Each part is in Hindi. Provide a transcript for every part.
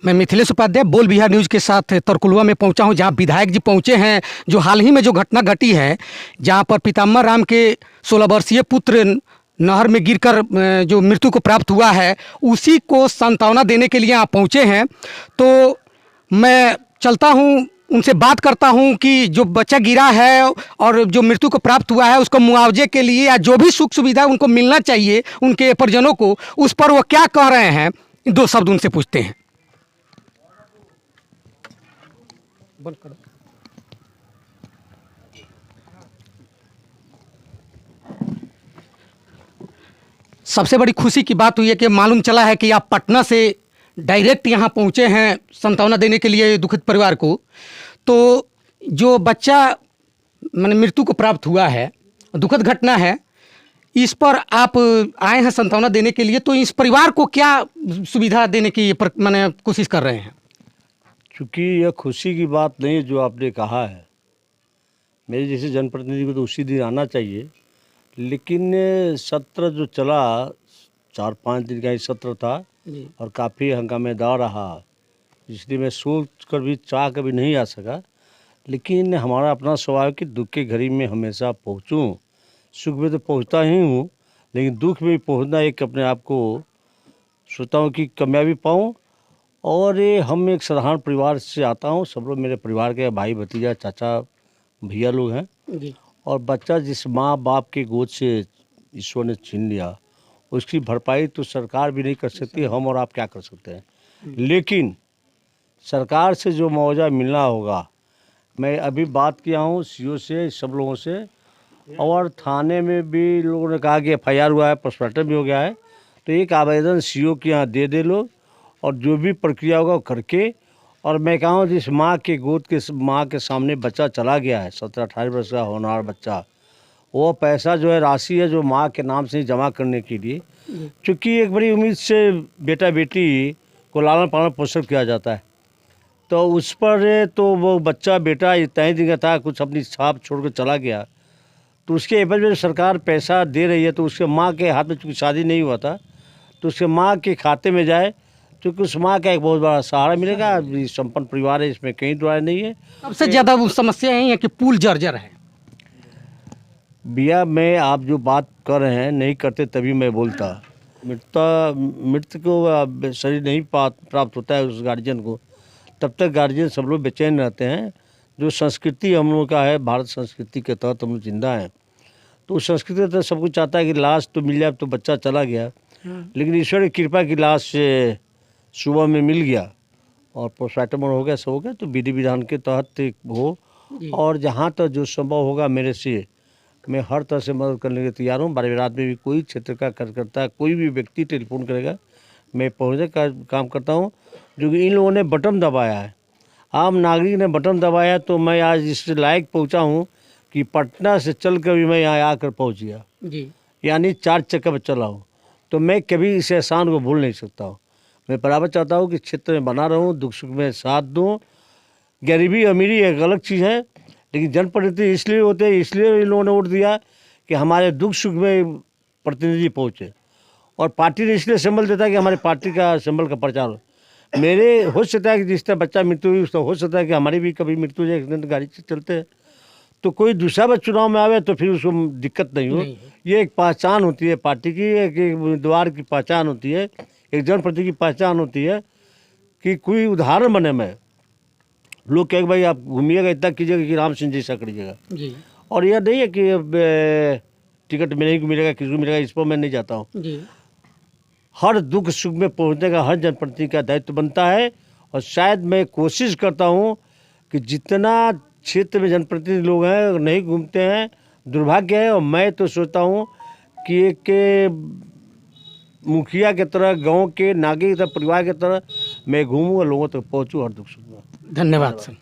मैं मिथिलेश उपाध्याय बोल बिहार न्यूज़ के साथ तरकुलवा में पहुंचा हूं, जहां विधायक जी पहुंचे हैं। जो हाल ही में जो घटना घटी है, जहां पर पीताम्बर राम के 16 वर्षीय पुत्र नहर में गिरकर जो मृत्यु को प्राप्त हुआ है, उसी को सांत्वना देने के लिए आप पहुंचे हैं। तो मैं चलता हूं, उनसे बात करता हूं कि जो बच्चा गिरा है और जो मृत्यु को प्राप्त हुआ है, उसको मुआवजे के लिए या जो भी सुख सुविधा उनको मिलना चाहिए उनके परिजनों को, उस पर वो क्या कह रहे हैं, दो शब्द उनसे पूछते हैं। सबसे बड़ी खुशी की बात हुई है कि मालूम चला है कि आप पटना से डायरेक्ट यहाँ पहुँचे हैं सांत्वना देने के लिए दुखित परिवार को। तो जो बच्चा मैंने मृत्यु को प्राप्त हुआ है, दुखद घटना है, इस पर आप आए हैं सांत्वना देने के लिए। तो इस परिवार को क्या सुविधा देने की मैंने कोशिश कर रहे हैं? चूँकि यह खुशी की बात नहीं है जो आपने कहा है, मेरे जैसे जनप्रतिनिधि को तो उसी दिन आना चाहिए, लेकिन सत्र जो चला 4-5 दिन का ही सत्र था और काफ़ी हंगामेदार रहा, इसलिए मैं सोच कर भी चाह कर भी नहीं आ सका। लेकिन हमारा अपना स्वभाव है कि दुख के घड़ी में हमेशा पहुँचूँ। सुख में तो पहुँचता ही हूँ, लेकिन दुख में भी पहुँचना एक अपने आप को सोचता हूँ कि कामयाबी पाऊँ। और हम एक साधारण परिवार से आता हूँ, सब लोग मेरे परिवार के भाई भतीजा चाचा भैया लोग हैं जी। और बच्चा जिस माँ बाप के गोद से ईश्वर ने छीन लिया, उसकी भरपाई तो सरकार भी नहीं कर सकती, हम और आप क्या कर सकते हैं। लेकिन सरकार से जो मुआवजा मिलना होगा, मैं अभी बात किया हूँ सीओ से, सब लोगों से, और थाने में भी लोगों ने कहा कि FIR हुआ है, पोस्टमार्टम भी हो गया है, तो एक आवेदन सीओ के यहाँ दे लोग, और जो भी प्रक्रिया होगा वो करके। और मैं कहूँ जिस माँ के गोद के माँ के सामने बच्चा चला गया है, 17-18 वर्ष का होनहार बच्चा, वो पैसा जो है, राशि है जो माँ के नाम से जमा करने के लिए, क्योंकि एक बड़ी उम्मीद से बेटा बेटी को लालन पालन पोषण किया जाता है, तो उस पर तो वो बच्चा बेटा इतना ही दिन का था, कुछ अपनी छाप छोड़ कर चला गया, तो उसके एवज में सरकार पैसा दे रही है, तो उसके माँ के हाथ में, चूँकि शादी नहीं हुआ था, तो उसके माँ के खाते में जाए, क्योंकि उस माँ का एक बहुत बड़ा सहारा मिलेगा। संपन्न परिवार है, इसमें कहीं दुराय नहीं है। सबसे ज़्यादा वो समस्या यही है कि पुल जर्जर है। भैया मैं आप जो बात कर रहे हैं, नहीं करते तभी मैं बोलता। मृत्यु को शरीर नहीं प्राप्त होता है उस गार्जियन को, तब तक गार्जियन सब लोग बेचैन रहते हैं। जो संस्कृति हम लोग का है, भारत संस्कृति के तहत हम लोग जिंदा हैं, तो उस संस्कृति के तहत सब कुछ चाहता है कि लाश तो मिल जाए। तो बच्चा चला गया, लेकिन ईश्वर की कृपा की लाश सुबह में मिल गया और पोस्टमार्टम हो गया, सब हो गया, तो विधि विधान के तहत हो। और जहाँ तक जो संभव होगा मेरे से, मैं हर तरह से मदद करने के तैयार हूँ। बारे रात में भी कोई क्षेत्र का कार्यकर्ता, कोई भी व्यक्ति टेलीफोन करेगा, मैं पहुँचने का काम करता हूँ। जो कि इन लोगों ने बटन दबाया है, आम नागरिक ने बटन दबाया, तो मैं आज इस लायक पहुँचा हूँ कि पटना से चल कर भी मैं यहाँ आकर पहुँच गया, यानी 4 चक्कर पर चला हूँ। तो मैं कभी इस एहसान को भूल नहीं सकता हूँ। मैं बराबर चाहता हूँ कि क्षेत्र में बना रहूँ, दुख सुख में साथ दूँ। गरीबी अमीरी एक अलग चीज़ है, लेकिन जनप्रतिनिधि इसलिए होते हैं, इसलिए इन लोगों ने वोट दिया कि हमारे दुख सुख में प्रतिनिधि पहुँचे, और पार्टी ने इसलिए सिंबल देता है कि हमारी पार्टी का सिंबल का प्रचार हो। मेरे हो सकता है कि जिस तरह बच्चा मृत्यु हुई, उसका हो सकता है कि हमारी भी कभी मृत्यु हो जाए, एक्सीडेंट गाड़ी से चलते हैं, तो कोई दूसरा बच्चा चुनाव में आवे तो फिर उसको दिक्कत नहीं हो। ये एक पहचान होती है पार्टी की, एक उम्मीदवार की पहचान होती है, एक जनप्रतिनिधि की पहचान होती है कि कोई उदाहरण बने। मैं लोग कहेंगे भाई आप घूमिएगा, इतना कीजिएगा कि राम सिंह जैसा करिएगा, और यह नहीं है कि टिकट में नहीं मिलेगा, किसी को मिलेगा, इस पर मैं नहीं जाता हूँ। हर दुख सुख में पहुँचने का हर जनप्रतिनिधि का दायित्व बनता है, और शायद मैं कोशिश करता हूँ कि जितना क्षेत्र में जनप्रतिनिधि लोग हैं नहीं घूमते हैं, दुर्भाग्य है। और मैं तो सोचता हूँ कि एक मुखिया की तरह, गांव के नागरिक की तरह, परिवार की तरह मैं घूमूँ और लोगों तक पहुँचूँ हर दुख सुख में। धन्यवाद सर।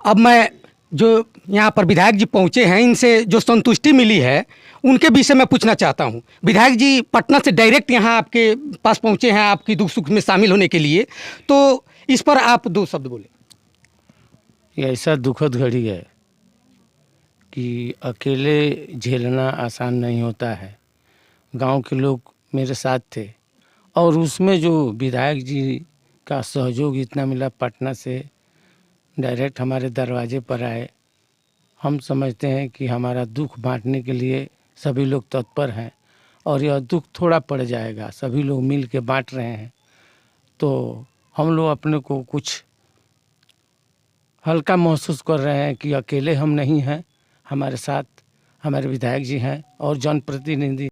अब मैं जो यहाँ पर विधायक जी पहुँचे हैं, इनसे जो संतुष्टि मिली है उनके विषय में पूछना चाहता हूँ। विधायक जी पटना से डायरेक्ट यहाँ आपके पास पहुँचे हैं आपकी दुख सुख में शामिल होने के लिए, तो इस पर आप 2 शब्द बोले। ये ऐसा दुखद घड़ी है कि अकेले झेलना आसान नहीं होता है। गांव के लोग मेरे साथ थे, और उसमें जो विधायक जी का सहयोग इतना मिला, पटना से डायरेक्ट हमारे दरवाजे पर आए। हम समझते हैं कि हमारा दुख बांटने के लिए सभी लोग तत्पर हैं और यह दुख थोड़ा पड़ जाएगा, सभी लोग मिल के बांट रहे हैं, तो हम लोग अपने को कुछ हल्का महसूस कर रहे हैं कि अकेले हम नहीं हैं, हमारे साथ हमारे विधायक जी हैं और जनप्रतिनिधि